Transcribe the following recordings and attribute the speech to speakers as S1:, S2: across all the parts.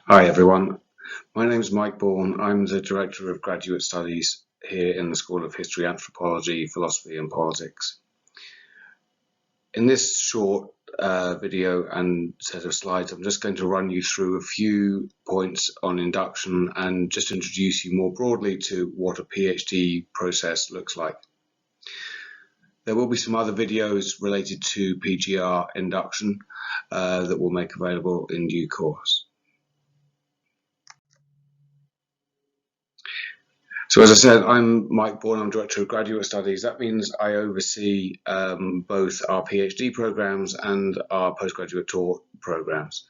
S1: Hi everyone, my name is Mike Bourne. I'm the Director of Graduate Studies here in the School of History, Anthropology, Philosophy and Politics. In this short video and set of slides, I'm just going to run you through a few points on induction and just introduce you more broadly to what a PhD process looks like. There will be some other videos related to PGR induction that we'll make available in due course. So as I said, I'm Mike Bourne, I'm Director of Graduate Studies. That means I oversee both our PhD programs and our postgraduate tour programs.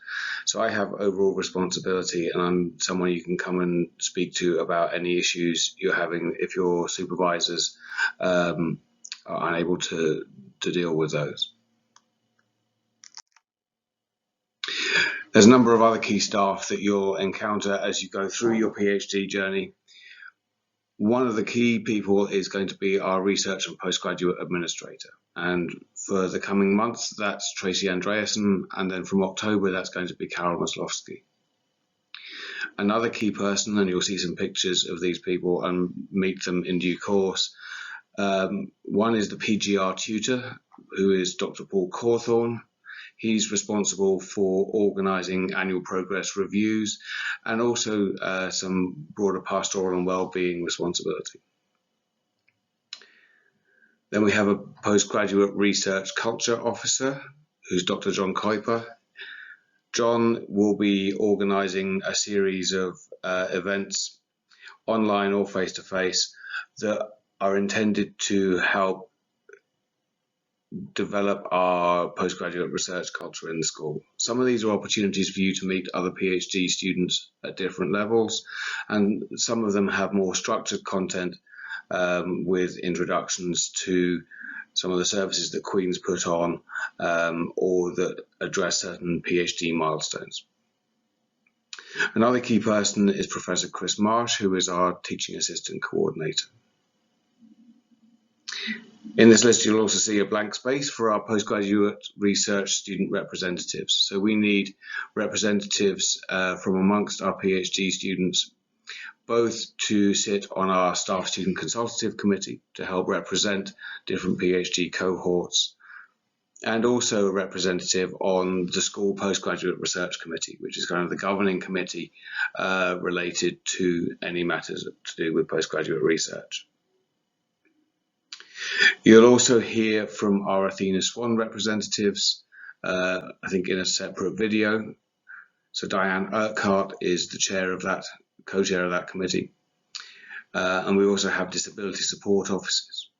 S1: So I have overall responsibility, and I'm someone you can come and speak to about any issues you're having if your supervisors are unable to deal with those. There's a number of other key staff that you'll encounter as you go through your PhD journey. One of the key people is going to be our research and postgraduate administrator. And for the coming months, that's Tracy Andreasen. And then from October, that's going to be Carol Maslowski. Another key person, and you'll see some pictures of these people and meet them in due course. One is the PGR tutor, who is Dr. Paul Cawthorne. He's responsible for organising annual progress reviews and also some broader pastoral and wellbeing responsibility. Then we have a postgraduate research culture officer, who's Dr. John Kuiper. John will be organising a series of events, online or face-to-face, that are intended to help develop our postgraduate research culture in the school. Some of these are opportunities for you to meet other PhD students at different levels, and some of them have more structured content with introductions to some of the services that Queen's put on or that address certain PhD milestones. Another key person is Professor Chris Marsh, who is our teaching assistant coordinator. In this list, you'll also see a blank space for our postgraduate research student representatives. So we need representatives from amongst our PhD students, both to sit on our staff student consultative committee to help represent different PhD cohorts, and also a representative on the school postgraduate research committee, which is kind of the governing committee related to any matters to do with postgraduate research. You'll also hear from our Athena Swan representatives, I think in a separate video. So Diane Urquhart is the chair of that, co-chair of that committee. And we also have disability support officers.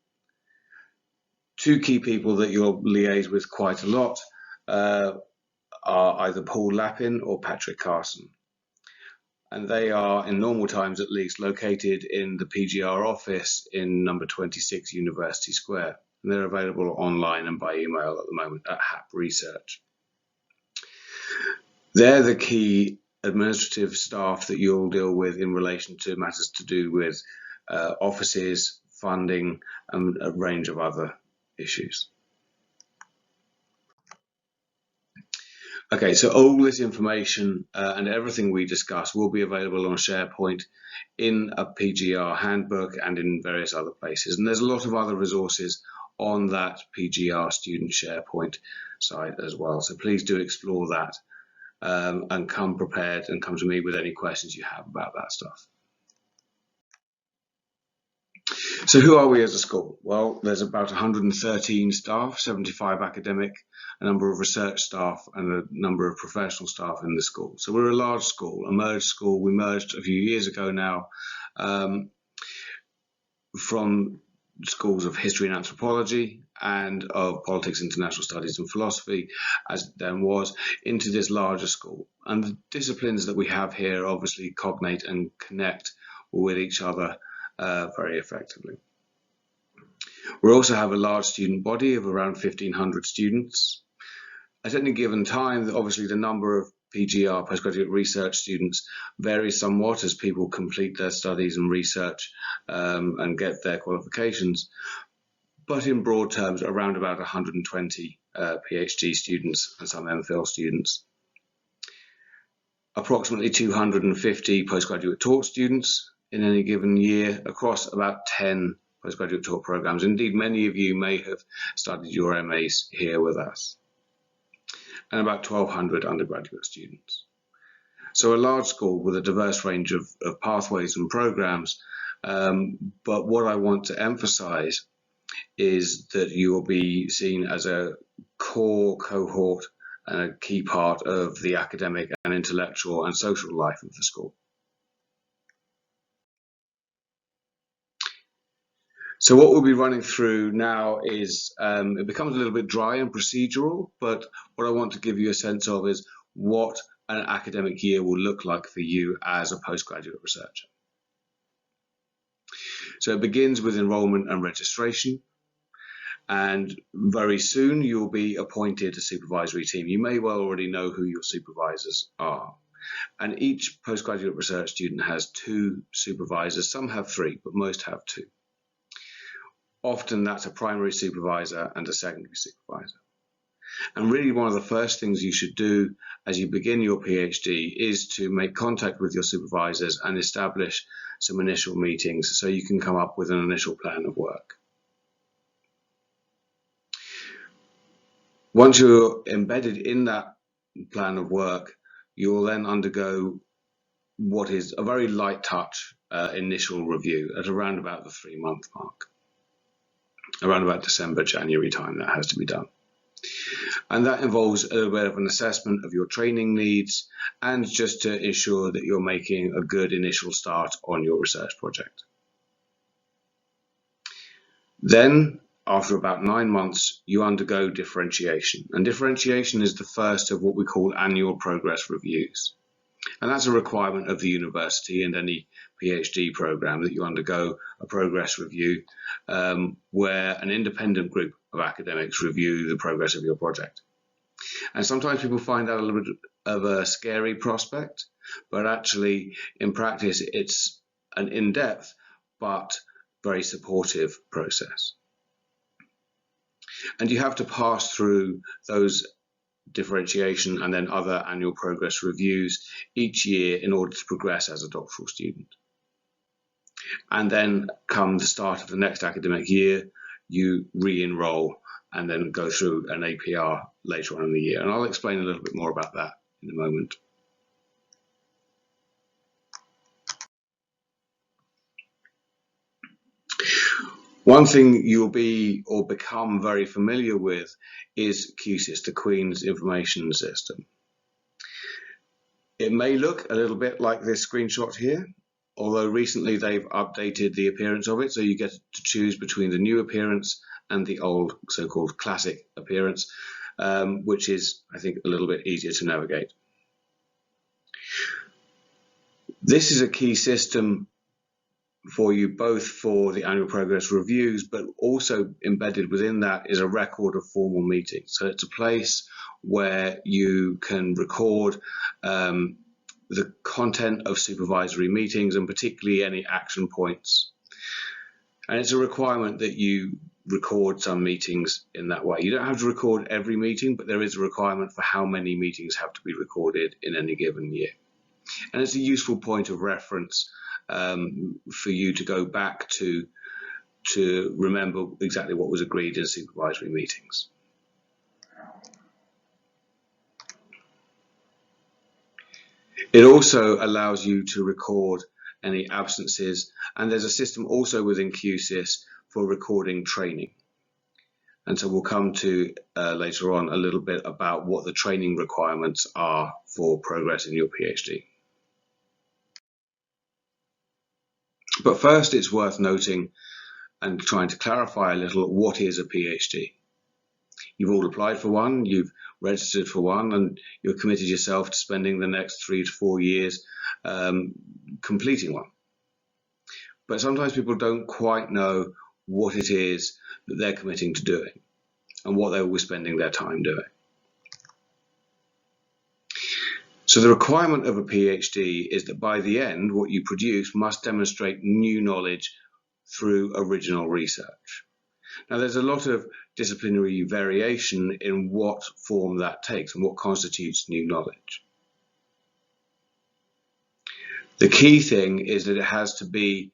S1: Two key people that you'll liaise with quite a lot are either Paul Lappin or Patrick Carson. And they are, in normal times at least, located in the PGR office in number 26 University Square. And they're available online and by email at the moment at HAPP Research. They're the key administrative staff that you'll deal with in relation to matters to do with offices, funding, and a range of other issues. Okay, so all this information and everything we discuss will be available on SharePoint in a PGR handbook and in various other places. And there's a lot of other resources on that PGR student SharePoint site as well. So please do explore that and come prepared and come to me with any questions you have about that stuff. So who are we as a school? Well, there's about 113 staff, 75 academic, a number of research staff and a number of professional staff in the school. So we're a large school, a merged school. We merged a few years ago now from schools of history and anthropology and of politics, international studies and philosophy, as it then was, into this larger school. And the disciplines that we have here obviously cognate and connect with each other very effectively. We also have a large student body of around 1,500 students. At any given time, obviously the number of PGR, postgraduate research students, varies somewhat as people complete their studies and research and get their qualifications. But in broad terms, around about 120 PhD students and some MPhil students. approximately 250 postgraduate taught students in any given year across about 10 postgraduate taught programs. Indeed, many of you may have studied your MAs here with us, and about 1,200 undergraduate students. So a large school with a diverse range of pathways and programs, but what I want to emphasize is that you will be seen as a core cohort and a key part of the academic and intellectual and social life of the school. So what we'll be running through now is, it becomes a little bit dry and procedural, but what I want to give you a sense of is what an academic year will look like for you as a postgraduate researcher. So it begins with enrollment and registration, and very soon you'll be appointed a supervisory team. You may well already know who your supervisors are. And each postgraduate research student has 2 supervisors. Some have 3, but most have 2. Often that's a primary supervisor and a secondary supervisor. And really one of the first things you should do as you begin your PhD is to make contact with your supervisors and establish some initial meetings so you can come up with an initial plan of work. Once you're embedded in that plan of work, you will then undergo what is a very light touch initial review at around about the 3-month mark. Around about December, January time that has to be done. And that involves a little bit of an assessment of your training needs and just to ensure that you're making a good initial start on your research project. Then, after about 9 months, you undergo differentiation. And differentiation is the first of what we call annual progress reviews. And that's a requirement of the university and any PhD program that you undergo a progress review where an independent group of academics review the progress of your project. And sometimes people find that a little bit of a scary prospect, but actually in practice it's an in-depth but very supportive process. And you have to pass through those differentiation and then other annual progress reviews each year in order to progress as a doctoral student. And then come the start of the next academic year, you re-enroll and then go through an APR later on in the year. And I'll explain a little bit more about that in a moment. One thing you'll be or become very familiar with is QSIS, the Queen's Information System. It may look a little bit like this screenshot here, although recently they've updated the appearance of it, so you get to choose between the new appearance and the old so-called classic appearance, which is, I think, a little bit easier to navigate. This is a key system for you both for the annual progress reviews, but also embedded within that is a record of formal meetings. So it's a place where you can record the content of supervisory meetings and particularly any action points. And it's a requirement that you record some meetings in that way. You don't have to record every meeting, but there is a requirement for how many meetings have to be recorded in any given year. And it's a useful point of reference for you to go back to remember exactly what was agreed in supervisory meetings. It also allows you to record any absences, and there's a system also within QSIS for recording training. And so we'll come to later on a little bit about what the training requirements are for progress in your PhD. But first, it's worth noting and trying to clarify a little what is a PhD. You've all applied for one, you've registered for one, and you've committed yourself to spending the next 3 to 4 years completing one. But sometimes people don't quite know what it is that they're committing to doing and what they will be spending their time doing. So the requirement of a PhD is that by the end, what you produce must demonstrate new knowledge through original research. Now, there's a lot of disciplinary variation in what form that takes and what constitutes new knowledge. The key thing is that it has to be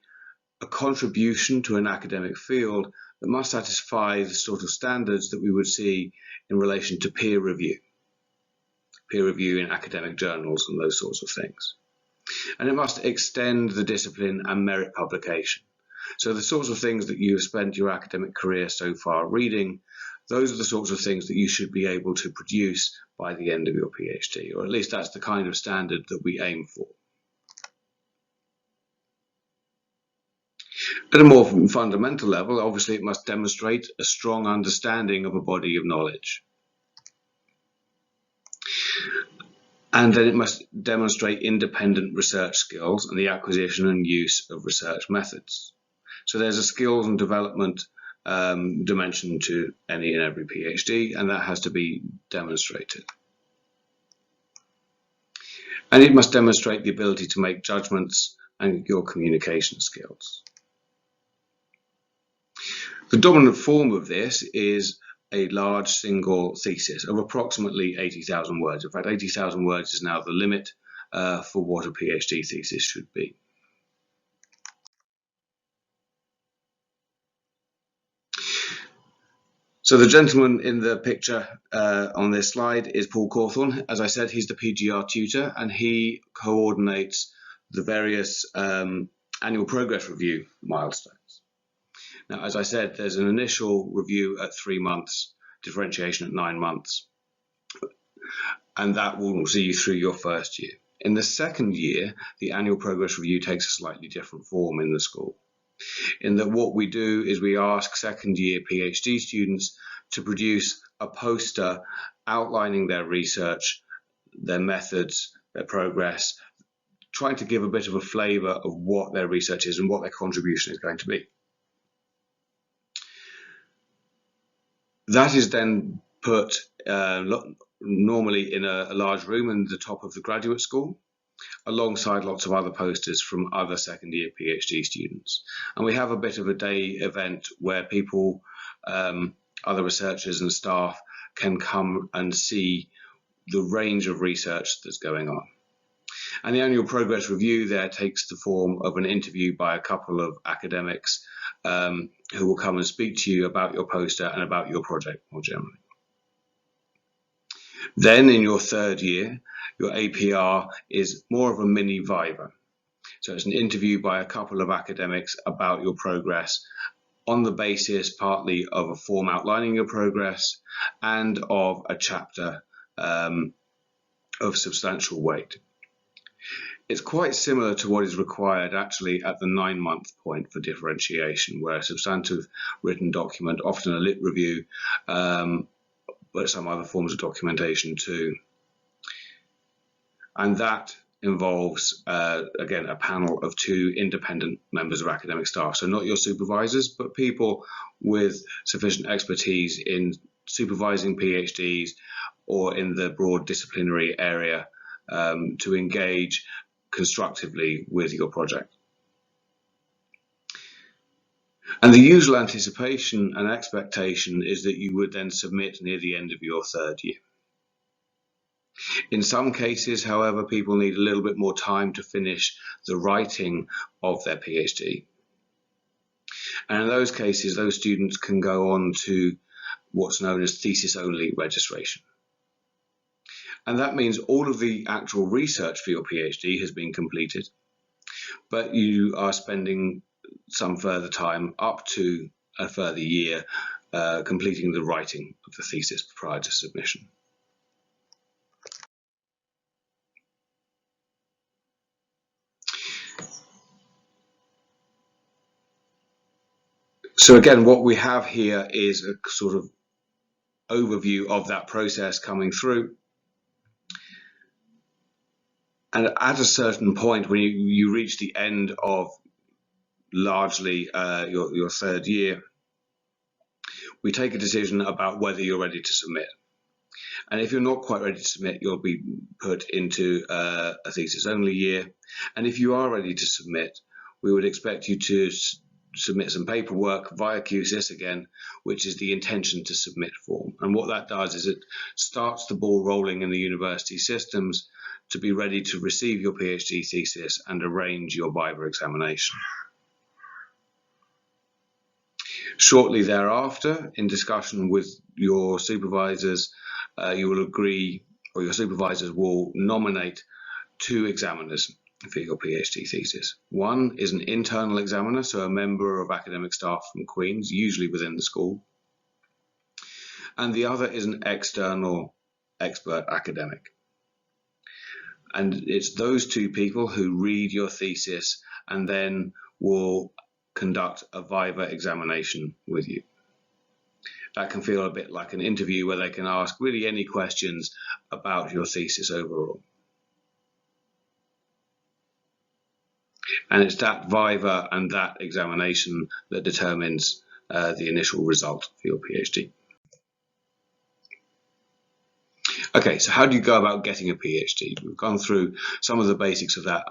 S1: a contribution to an academic field that must satisfy the sort of standards that we would see in relation to peer review in academic journals and those sorts of things. And it must extend the discipline and merit publication. So the sorts of things that you have spent your academic career so far reading, those are the sorts of things that you should be able to produce by the end of your PhD, or at least that's the kind of standard that we aim for. At a more fundamental level, obviously it must demonstrate a strong understanding of a body of knowledge. And then it must demonstrate independent research skills and the acquisition and use of research methods. So there's a skills and development dimension to any and every PhD, and that has to be demonstrated. And it must demonstrate the ability to make judgments and your communication skills. The dominant form of this is a large single thesis of approximately 80,000 words. In fact, 80,000 words is now the limit for what a PhD thesis should be. So the gentleman in the picture on this slide is Paul Cawthorne. As I said, he's the PGR tutor, and he coordinates the various annual progress review milestones. Now, as I said, there's an initial review at 3 months, differentiation at 9 months, and that will see you through your first year. In the second year, the annual progress review takes a slightly different form in the school, in that what we do is we ask second year PhD students to produce a poster outlining their research, their methods, their progress, trying to give a bit of a flavour of what their research is and what their contribution is going to be. That is then put normally in a large room in the top of the graduate school, alongside lots of other posters from other second year PhD students. And we have a bit of a day event where people, other researchers and staff can come and see the range of research that's going on. And the annual progress review there takes the form of an interview by a couple of academics who will come and speak to you about your poster and about your project more generally. Then in your third year, your APR is more of a mini viva. So it's an interview by a couple of academics about your progress on the basis partly of a form outlining your progress and of a chapter of substantial weight. It's quite similar to what is required actually at the 9-month point for differentiation, where a substantive written document, often a lit review, but some other forms of documentation too. And that involves, again, a panel of 2 independent members of academic staff. So not your supervisors, but people with sufficient expertise in supervising PhDs or in the broad disciplinary area to engage constructively with your project. And the usual anticipation and expectation is that you would then submit near the end of your third year. In some cases, however, people need a little bit more time to finish the writing of their PhD. And in those cases, those students can go on to what's known as thesis-only registration. And that means all of the actual research for your PhD has been completed, but you are spending some further time, up to a further year, completing the writing of the thesis prior to submission. So again, what we have here is a sort of overview of that process coming through. And at a certain point, when you reach the end of largely your third year, we take a decision about whether you're ready to submit. And if you're not quite ready to submit, you'll be put into a thesis only year. And if you are ready to submit, we would expect you to submit some paperwork via QSIS again, which is the intention to submit form. And what that does is it starts the ball rolling in the university systems to be ready to receive your PhD thesis and arrange your viva examination. Shortly thereafter, in discussion with your supervisors, you will agree, or your supervisors will nominate 2 examiners for your PhD thesis. One is an internal examiner, so a member of academic staff from Queen's, usually within the school. And the other is an external expert academic. And it's those 2 people who read your thesis and then will conduct a viva examination with you. That can feel a bit like an interview where they can ask really any questions about your thesis overall. And it's that viva and that examination that determines the initial result for your PhD. Okay, so how do you go about getting a PhD? We've gone through some of the basics of that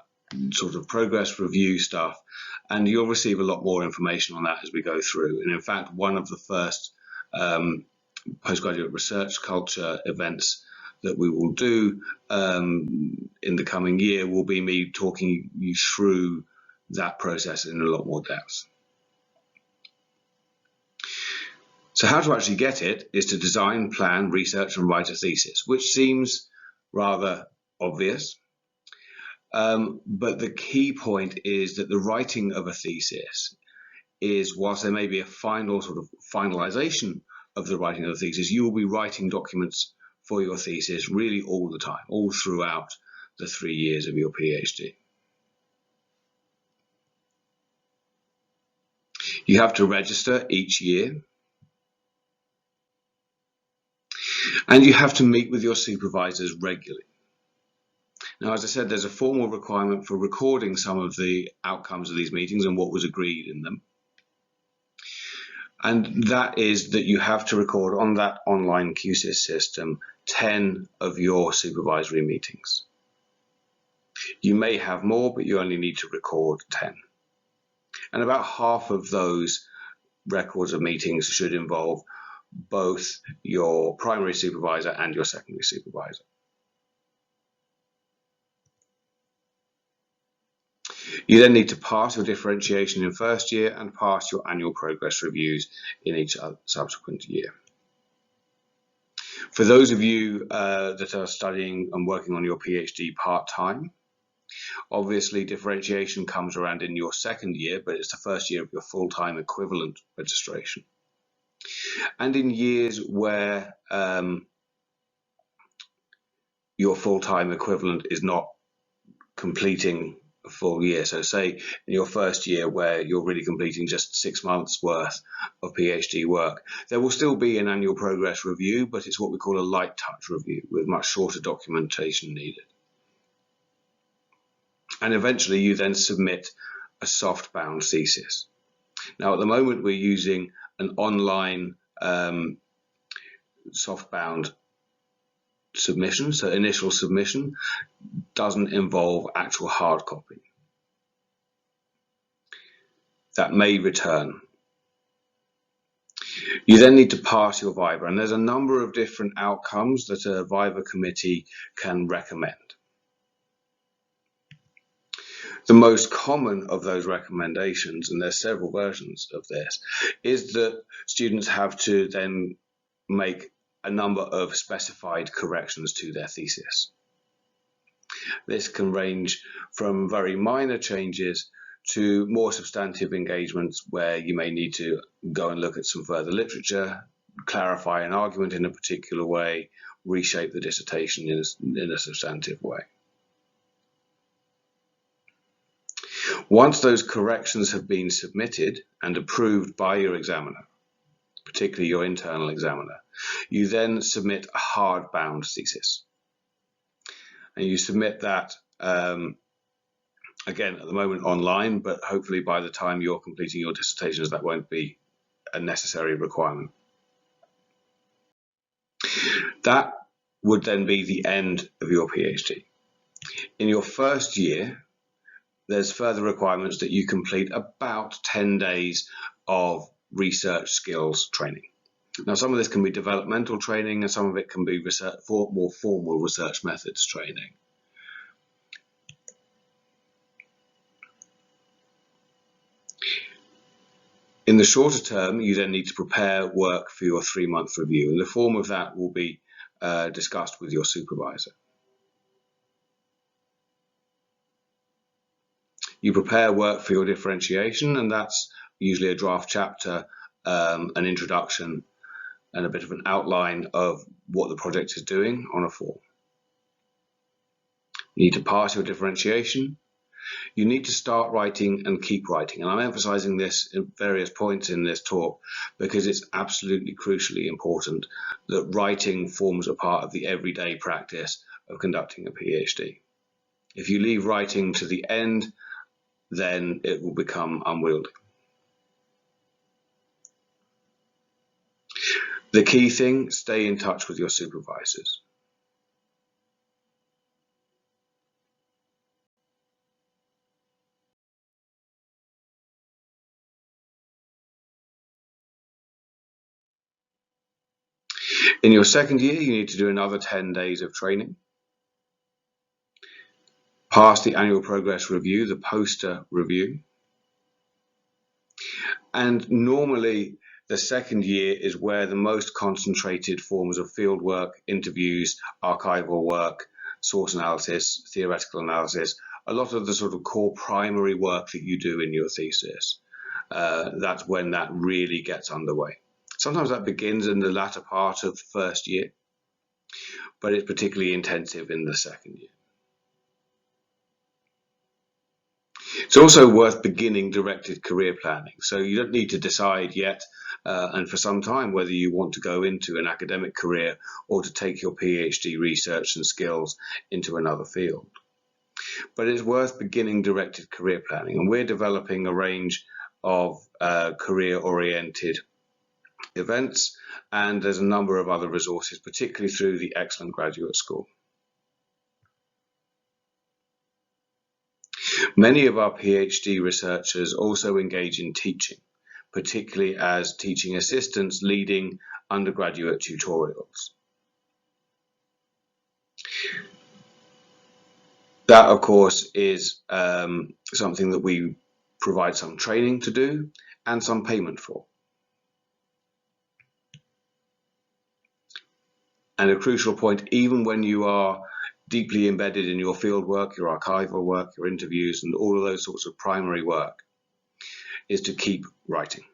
S1: sort of progress review stuff, and you'll receive a lot more information on that as we go through. And in fact, one of the first postgraduate research culture events that we will do in the coming year will be me talking you through that process in a lot more depth. So how to actually get it is to design, plan, research and write a thesis, which seems rather obvious. But the key point is that the writing of a thesis is, whilst there may be a final sort of finalization of the writing of the thesis, you will be writing documents for your thesis really all the time, all throughout the 3 years of your PhD. You have to register each year. And you have to meet with your supervisors regularly. Now, as I said, there's a formal requirement for recording some of the outcomes of these meetings and what was agreed in them. And that is that you have to record on that online QSIS system 10 of your supervisory meetings. You may have more, but you only need to record 10. And about half of those records of meetings should involve both your primary supervisor and your secondary supervisor. You then need to pass your differentiation in first year and pass your annual progress reviews in each subsequent year. For those of you that are studying and working on your PhD part-time, obviously differentiation comes around in your second year, but it's the first year of your full-time equivalent registration. And in years where your full-time equivalent is not completing a full year, so say in your first year where you're really completing just 6 months worth of PhD work, there will still be an annual progress review, but it's what we call a light touch review with much shorter documentation needed. And eventually you then submit a soft-bound thesis. Now, at the moment, we're using an online soft-bound submission, so initial submission doesn't involve actual hard copy. That may return. You then need to pass your viva, and there's a number of different outcomes that a viva committee can recommend. The most common of those recommendations, and there's several versions of this, is that students have to then make a number of specified corrections to their thesis. This can range from very minor changes to more substantive engagements where you may need to go and look at some further literature, clarify an argument in a particular way, reshape the dissertation in a substantive way. Once those corrections have been submitted and approved by your examiner, particularly your internal examiner, you then submit a hard-bound thesis. And you submit that, again, at the moment online, but hopefully by the time you're completing your dissertations, that won't be a necessary requirement. That would then be the end of your PhD. In your first year, there's further requirements that you complete about 10 days of research skills training. Now, some of this can be developmental training and some of it can be more formal research methods training. In the shorter term, you then need to prepare work for your 3-month review, and the form of that will be discussed with your supervisor. You prepare work for your differentiation, and that's usually a draft chapter, an introduction, and a bit of an outline of what the project is doing on a form. You need to pass your differentiation. You need to start writing and keep writing. And I'm emphasizing this at various points in this talk because it's absolutely crucially important that writing forms a part of the everyday practice of conducting a PhD. If you leave writing to the end, then it will become unwieldy. The key thing, stay in touch with your supervisors. In your second year, you need to do another 10 days of training. Pass the annual progress review, the poster review. And normally, the second year is where the most concentrated forms of field work, interviews, archival work, source analysis, theoretical analysis, a lot of the sort of core primary work that you do in your thesis, that's when that really gets underway. Sometimes that begins in the latter part of the first year, but it's particularly intensive in the second year. It's also worth beginning directed career planning. So you don't need to decide yet, and for some time, whether you want to go into an academic career or to take your PhD research and skills into another field. But it's worth beginning directed career planning. And we're developing a range of career-oriented events, and there's a number of other resources, particularly through the Excellent Graduate School. Many of our PhD researchers also engage in teaching, particularly as teaching assistants leading undergraduate tutorials. That, of course, is something that we provide some training to do and some payment for. And a crucial point, even when you are deeply embedded in your field work, your archival work, your interviews, and all of those sorts of primary work, is to keep writing.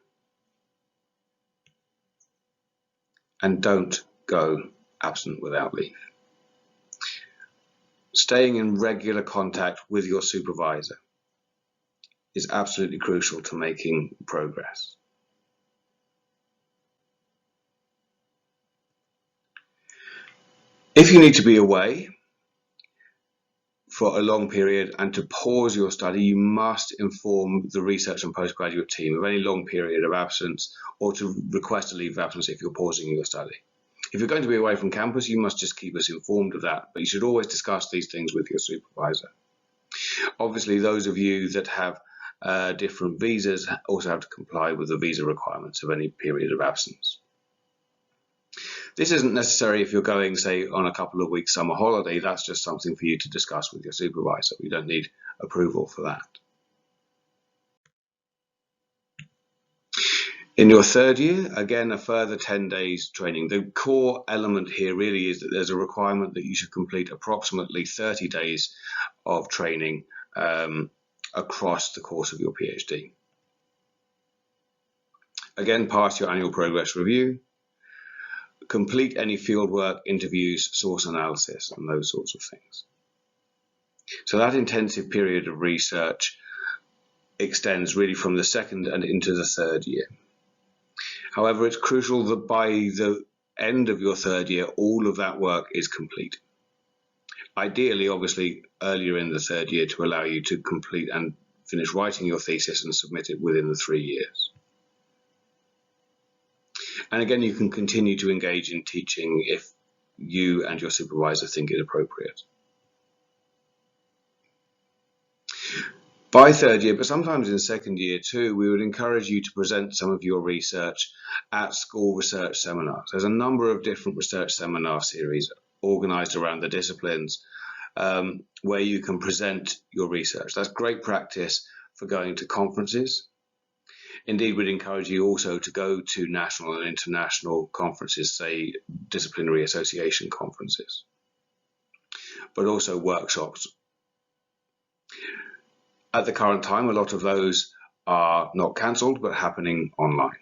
S1: And don't go absent without leave. Staying in regular contact with your supervisor is absolutely crucial to making progress. If you need to be away for a long period and to pause your study, you must inform the research and postgraduate team of any long period of absence or to request a leave of absence if you're pausing your study. If you're going to be away from campus, you must just keep us informed of that, but you should always discuss these things with your supervisor. Obviously, those of you that have different visas also have to comply with the visa requirements of any period of absence. This isn't necessary if you're going, say, on a couple of weeks summer holiday. That's just something for you to discuss with your supervisor. You don't need approval for that. In your third year, again, a further 10 days training. The core element here really is that there's a requirement that you should complete approximately 30 days of training across the course of your PhD. Again, pass your annual progress review. Complete any fieldwork, interviews, source analysis, and those sorts of things. So that intensive period of research extends really from the second and into the third year. However, it's crucial that by the end of your third year, all of that work is complete. Ideally, obviously, earlier in the third year to allow you to complete and finish writing your thesis and submit it within the 3 years. And again, you can continue to engage in teaching if you and your supervisor think it appropriate. By third year, but sometimes in second year too, we would encourage you to present some of your research at school research seminars. There's a number of different research seminar series organised around the disciplines where you can present your research. That's great practice for going to conferences. Indeed, we'd encourage you also to go to national and international conferences, say disciplinary association conferences, but also workshops. At the current time, a lot of those are not cancelled, but happening online.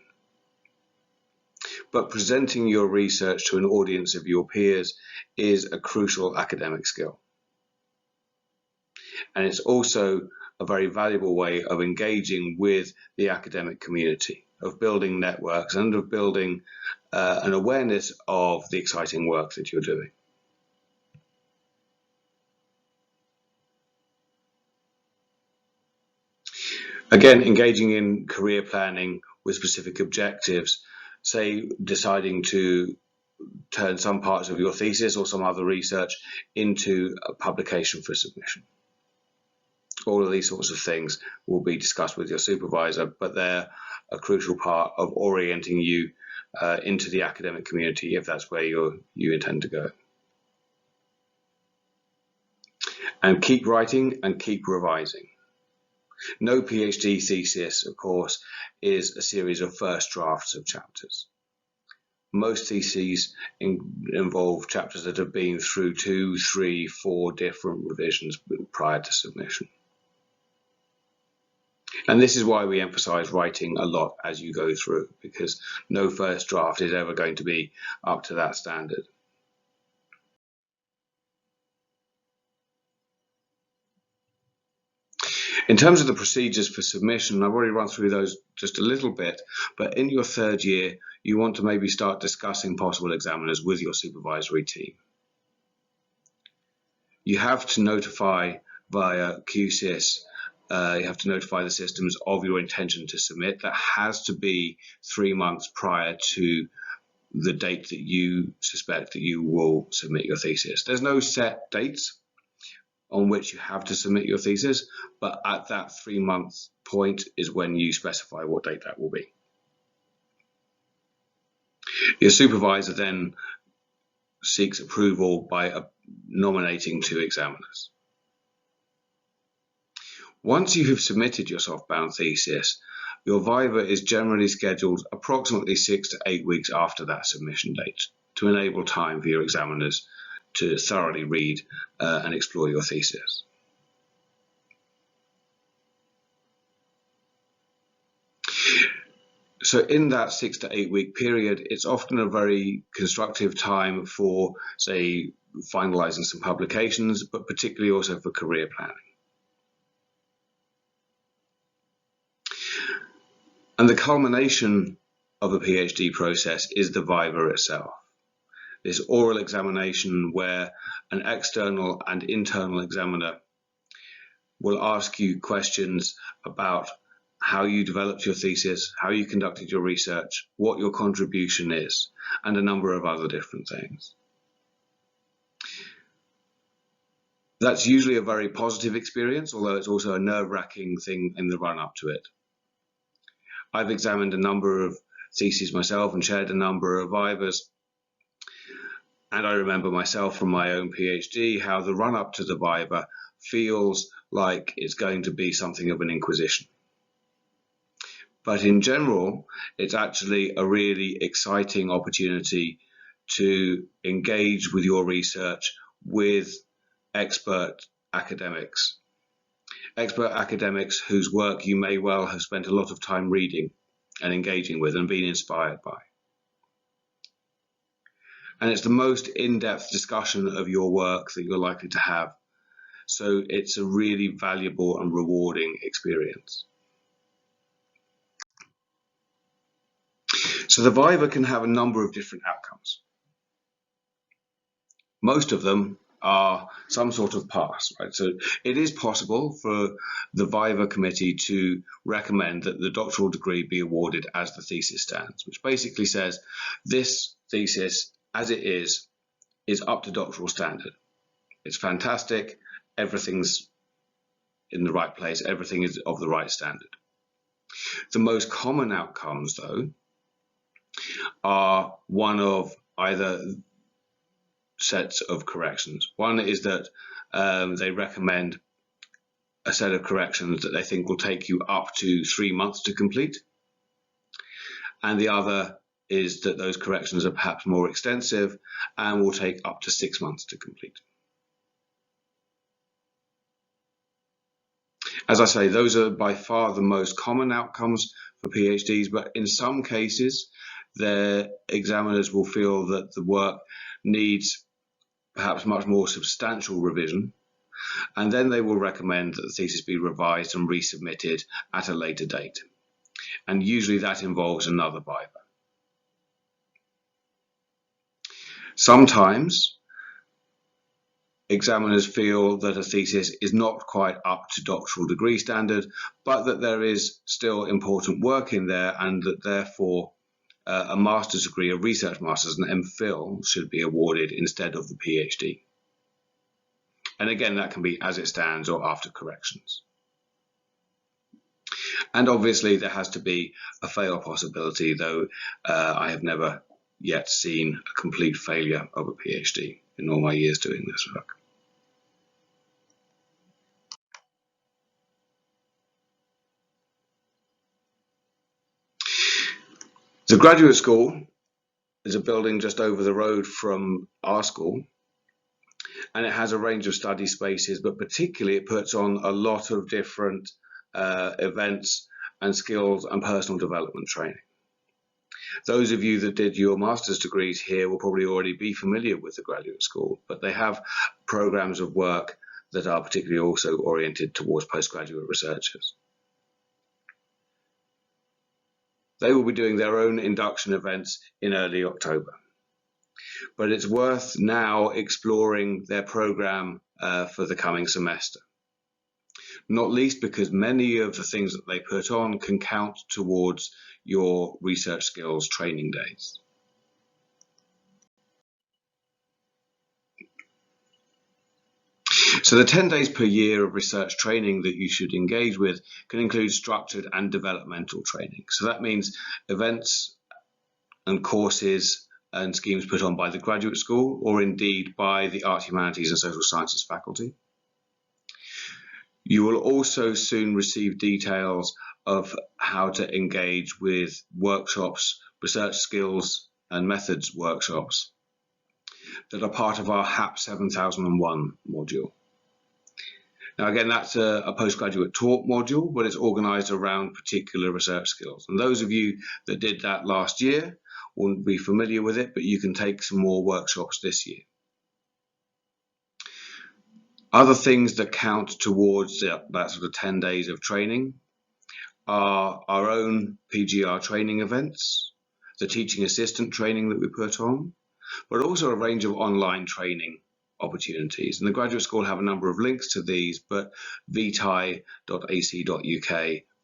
S1: But presenting your research to an audience of your peers is a crucial academic skill. And it's also a very valuable way of engaging with the academic community, of building networks and of building an awareness of the exciting work that you're doing. Again, engaging in career planning with specific objectives, say deciding to turn some parts of your thesis or some other research into a publication for submission. All of these sorts of things will be discussed with your supervisor, but they're a crucial part of orienting you into the academic community if that's where you intend to go. And keep writing and keep revising. No PhD thesis, of course, is a series of first drafts of chapters. Most theses involve chapters that have been through 2, 3, 4 different revisions prior to submission. And this is why we emphasize writing a lot as you go through, because no first draft is ever going to be up to that standard. In terms of the procedures for submission, I've already run through those just a little bit, but in your third year, you want to maybe start discussing possible examiners with your supervisory team. You have to notify via QSIS, you have to notify the systems of your intention to submit. That has to be 3 months prior to the date that you suspect that you will submit your thesis. There's no set dates on which you have to submit your thesis, but at that 3-month point is when you specify what date that will be. Your supervisor then seeks approval by nominating 2 examiners. Once you have submitted your soft-bound thesis, your viva is generally scheduled approximately 6 to 8 weeks after that submission date to enable time for your examiners to thoroughly read and explore your thesis. So in that 6 to 8 week period, it's often a very constructive time for, say, finalizing some publications, but particularly also for career planning. And the culmination of a PhD process is the viva itself. This oral examination where an external and internal examiner will ask you questions about how you developed your thesis, how you conducted your research, what your contribution is, and a number of other different things. That's usually a very positive experience, although it's also a nerve-wracking thing in the run-up to it. I've examined a number of theses myself and chaired a number of vivas. And I remember myself from my own PhD how the run-up to the viva feels like it's going to be something of an inquisition. But in general, it's actually a really exciting opportunity to engage with your research with expert academics. Expert academics whose work you may well have spent a lot of time reading and engaging with and been inspired by. And it's the most in-depth discussion of your work that you're likely to have. So it's a really valuable and rewarding experience. So the viva can have a number of different outcomes. Most of them are some sort of pass, right? So it is possible for the viva committee to recommend that the doctoral degree be awarded as the thesis stands, which basically says this thesis as it is up to doctoral standard. It's fantastic, everything's in the right place, everything is of the right standard. The most common outcomes, though, are one of either sets of corrections. One is that they recommend a set of corrections that they think will take you up to 3 months to complete. And the other is that those corrections are perhaps more extensive and will take up to 6 months to complete. As I say, those are by far the most common outcomes for PhDs, but in some cases, their examiners will feel that the work needs perhaps much more substantial revision, and then they will recommend that the thesis be revised and resubmitted at a later date. And usually that involves another viva. Sometimes examiners feel that a thesis is not quite up to doctoral degree standard, but that there is still important work in there, and that therefore a master's degree, a research master's, an MPhil, should be awarded instead of the PhD. And again, that can be as it stands or after corrections. And obviously there has to be a fail possibility, though I have never yet seen a complete failure of a PhD in all my years doing this work. The graduate school is a building just over the road from our school, and it has a range of study spaces, but particularly it puts on a lot of different events and skills and personal development training. Those of you that did your master's degrees here will probably already be familiar with the graduate school, but they have programs of work that are particularly also oriented towards postgraduate researchers. They will be doing their own induction events in early October. But it's worth now exploring their program for the coming semester. Not least because many of the things that they put on can count towards your research skills training days. So the 10 days per year of research training that you should engage with can include structured and developmental training. So that means events and courses and schemes put on by the graduate school, or indeed by the Art, Humanities and Social Sciences faculty. You will also soon receive details of how to engage with workshops, research skills and methods workshops that are part of our HAPP 7001 module. Now again, that's a postgraduate talk module, but it's organized around particular research skills. And those of you that did that last year will be familiar with it, but you can take some more workshops this year. Other things that count towards that sort of 10 days of training are our own PGR training events, the teaching assistant training that we put on, but also a range of online training opportunities. And the graduate school have a number of links to these, but vitae.ac.uk,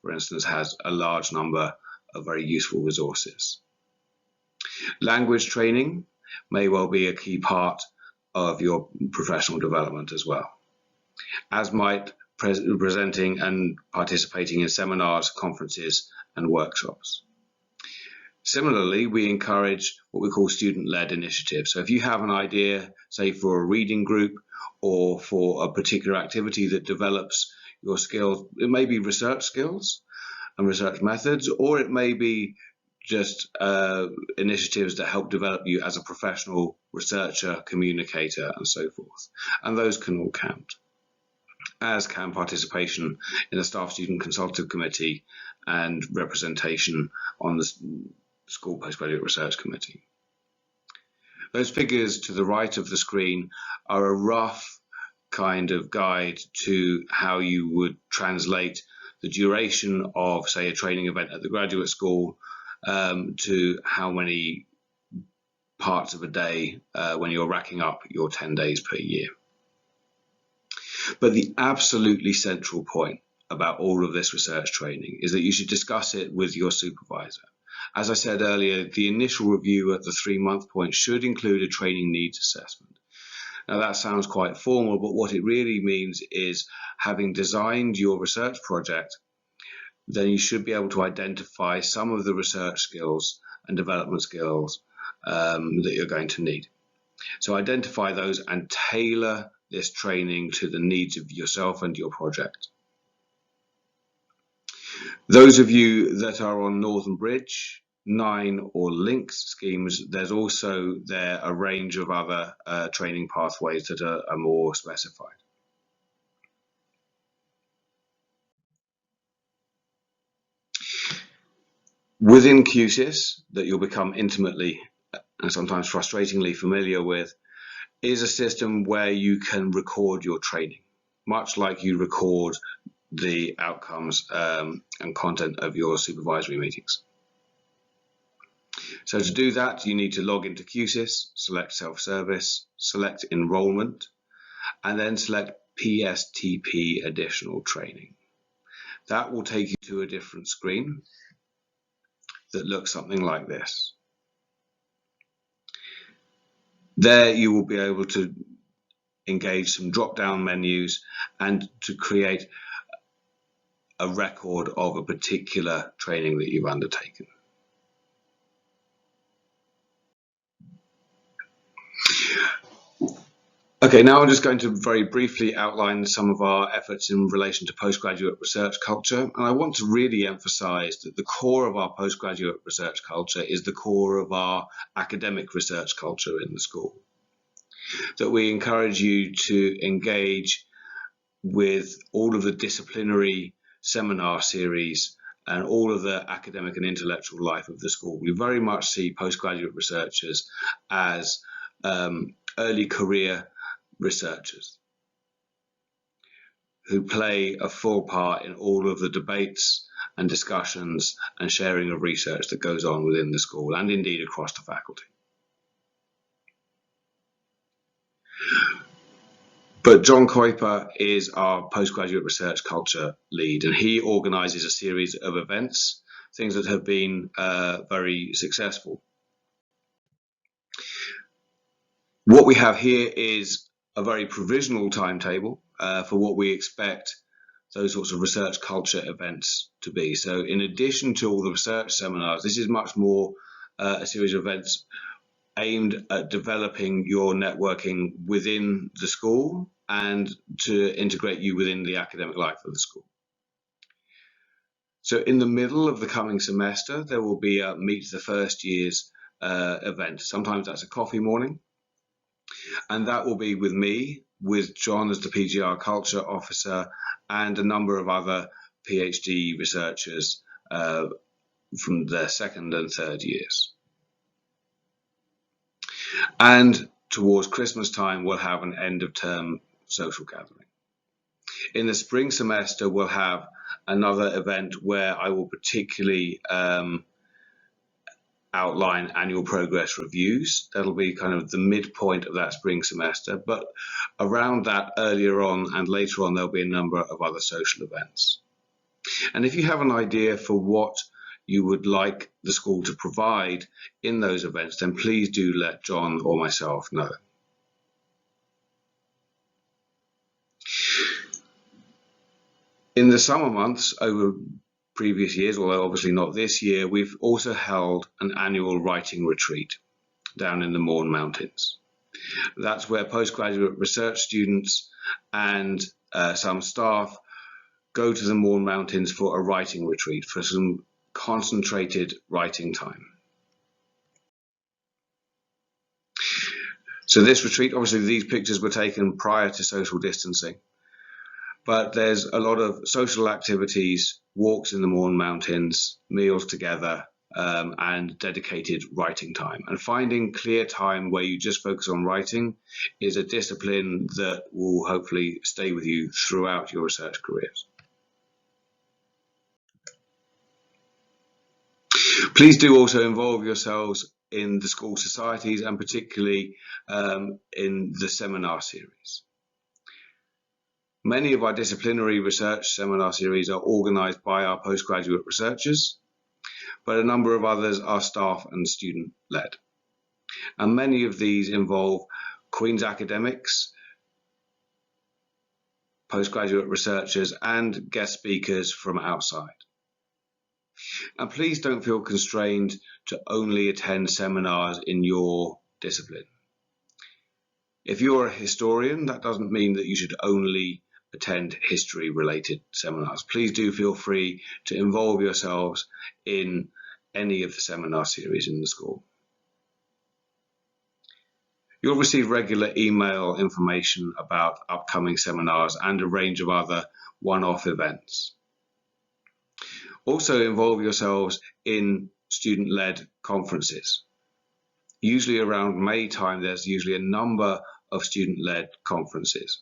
S1: for instance, has a large number of very useful resources. Language training may well be a key part of your professional development as well, as might presenting and participating in seminars, conferences, and workshops. Similarly, we encourage what we call student-led initiatives. So if you have an idea, say for a reading group or for a particular activity that develops your skills, it may be research skills and research methods, or it may be just initiatives that help develop you as a professional researcher, communicator, and so forth. And those can all count, as can participation in a staff student consultative committee and representation on the School Postgraduate Research Committee. Those figures to the right of the screen are a rough kind of guide to how you would translate the duration of, say, a training event at the graduate school to how many parts of a day when you're racking up your 10 days per year. But the absolutely central point about all of this research training is that you should discuss it with your supervisor. As I said earlier, the initial review at the 3-month point should include a training needs assessment. Now that sounds quite formal, but what it really means is, having designed your research project, then you should be able to identify some of the research skills and development skills that you're going to need. So identify those and tailor this training to the needs of yourself and your project. Those of you that are on Northern Bridge, 9 or Links schemes, there's also a range of other training pathways that are more specified. Within QSIS, that you'll become intimately and sometimes frustratingly familiar with, is a system where you can record your training, much like you record the outcomes and content of your supervisory meetings. So to do that, you need to log into QSIS, select self-service, select enrollment, and then select PSTP additional training. That will take you to a different screen that looks something like this. There you will be able to engage some drop-down menus and to create a record of a particular training that you've undertaken. Okay, now I'm just going to very briefly outline some of our efforts in relation to postgraduate research culture. And I want to really emphasize that the core of our postgraduate research culture is the core of our academic research culture in the school. That we encourage you to engage with all of the disciplinary seminar series and all of the academic and intellectual life of the school. We very much see postgraduate researchers as early career researchers who play a full part in all of the debates and discussions and sharing of research that goes on within the school and indeed across the faculty. But John Kuiper is our postgraduate research culture lead, and he organises a series of events, things that have been very successful. What we have here is a very provisional timetable for what we expect those sorts of research culture events to be. So in addition to all the research seminars, this is much more a series of events aimed at developing your networking within the school and to integrate you within the academic life of the school. So in the middle of the coming semester, there will be a Meet the First Years event. Sometimes that's a coffee morning. And that will be with me, with John as the PGR Culture Officer, and a number of other PhD researchers from their second and third years. And towards Christmas time, we'll have an end of term social gathering. In the spring semester, we'll have another event where I will particularly outline annual progress reviews. That'll be kind of the midpoint of that spring semester, but around that, earlier on and later on, there'll be a number of other social events. And if you have an idea for what you would like the school to provide in those events, then please do let John or myself know. In the summer months over previous years, although obviously not this year, we've also held an annual writing retreat down in the Bourne Mountains. That's where postgraduate research students and some staff go to the Bourne Mountains for a writing retreat, for some concentrated writing time. So this retreat, obviously these pictures were taken prior to social distancing, but there's a lot of social activities, walks in the Bourne Mountains, meals together, and dedicated writing time. And finding clear time where you just focus on writing is a discipline that will hopefully stay with you throughout your research careers. Please do also involve yourselves in the school societies and particularly in the seminar series. Many of our disciplinary research seminar series are organised by our postgraduate researchers, but a number of others are staff and student led. And many of these involve Queen's academics, postgraduate researchers, and guest speakers from outside. And please don't feel constrained to only attend seminars in your discipline. If you're a historian, that doesn't mean that you should only attend history-related seminars. Please do feel free to involve yourselves in any of the seminar series in the school. You'll receive regular email information about upcoming seminars and a range of other one-off events. Also involve yourselves in student-led conferences. Usually around May time, there's usually a number of student-led conferences.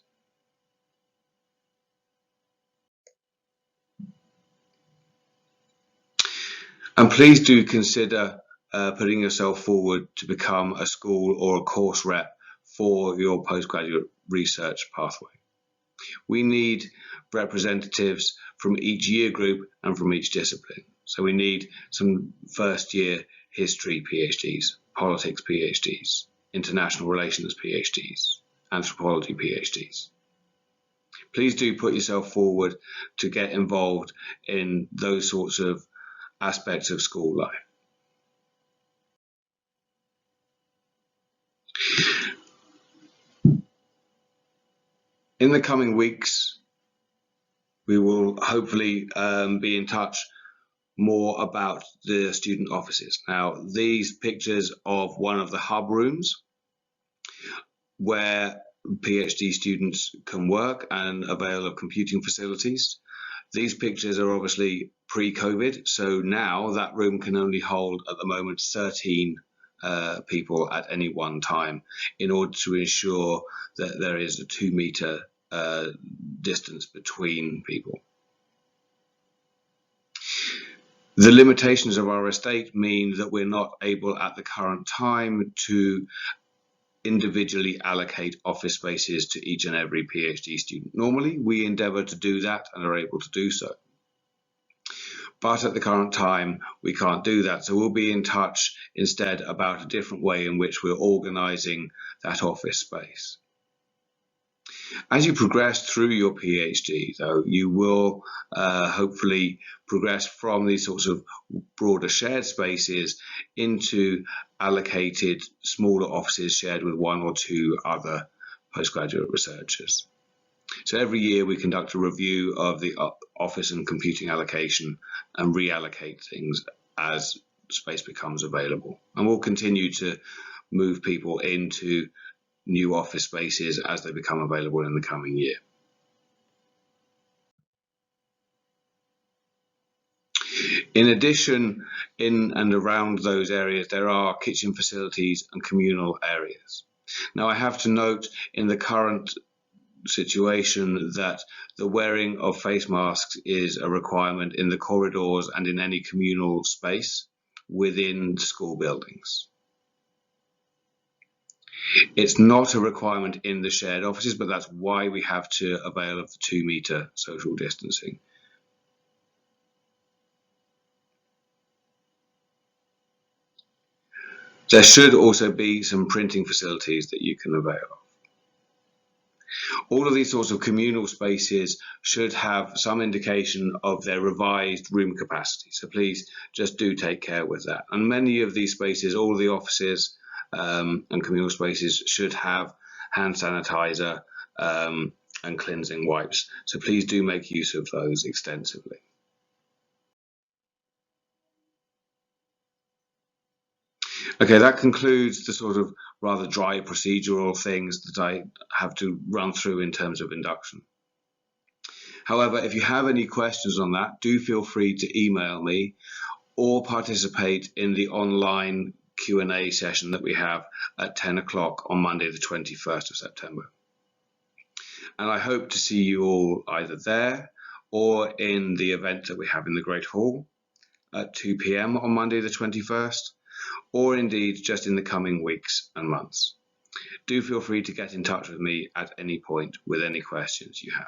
S1: And please do consider putting yourself forward to become a school or a course rep for your postgraduate research pathway. We need representatives from each year group and from each discipline. So we need some first year history PhDs, politics PhDs, international relations PhDs, anthropology PhDs. Please do put yourself forward to get involved in those sorts of aspects of school life. In the coming weeks, we will hopefully be in touch more about the student offices. Now, these pictures of one of the hub rooms where PhD students can work and avail of computing facilities. These pictures are obviously pre-COVID, so now that room can only hold at the moment 13 people at any one time in order to ensure that there is a 2-meter distance between people. The limitations of our estate mean that we're not able at the current time to individually allocate office spaces to each and every PhD student. Normally, we endeavour to do that and are able to do so. But at the current time, we can't do that. So we'll be in touch instead about a different way in which we're organising that office space. As you progress through your PhD, though, you will hopefully progress from these sorts of broader shared spaces into allocated smaller offices shared with 1 or 2 other postgraduate researchers. So every year we conduct a review of the office and computing allocation and reallocate things as space becomes available. And we'll continue to move people into new office spaces as they become available in the coming year. In addition, in and around those areas, there are kitchen facilities and communal areas. Now, I have to note in the current situation that the wearing of face masks is a requirement in the corridors and in any communal space within school buildings. It's not a requirement in the shared offices, but that's why we have to avail of the 2-meter social distancing. There should also be some printing facilities that you can avail of. All of these sorts of communal spaces should have some indication of their revised room capacity. So please just do take care with that. And many of these spaces, all of the offices and communal spaces should have hand sanitizer and cleansing wipes. So please do make use of those extensively. Okay, that concludes the sort of rather dry procedural things that I have to run through in terms of induction. However, if you have any questions on that, do feel free to email me or participate in the online Q&A session that we have at 10 o'clock on Monday, the 21st of September. And I hope to see you all either there or in the event that we have in the Great Hall at 2 p.m. on Monday, the 21st. Or indeed just in the coming weeks and months. Do feel free to get in touch with me at any point with any questions you have.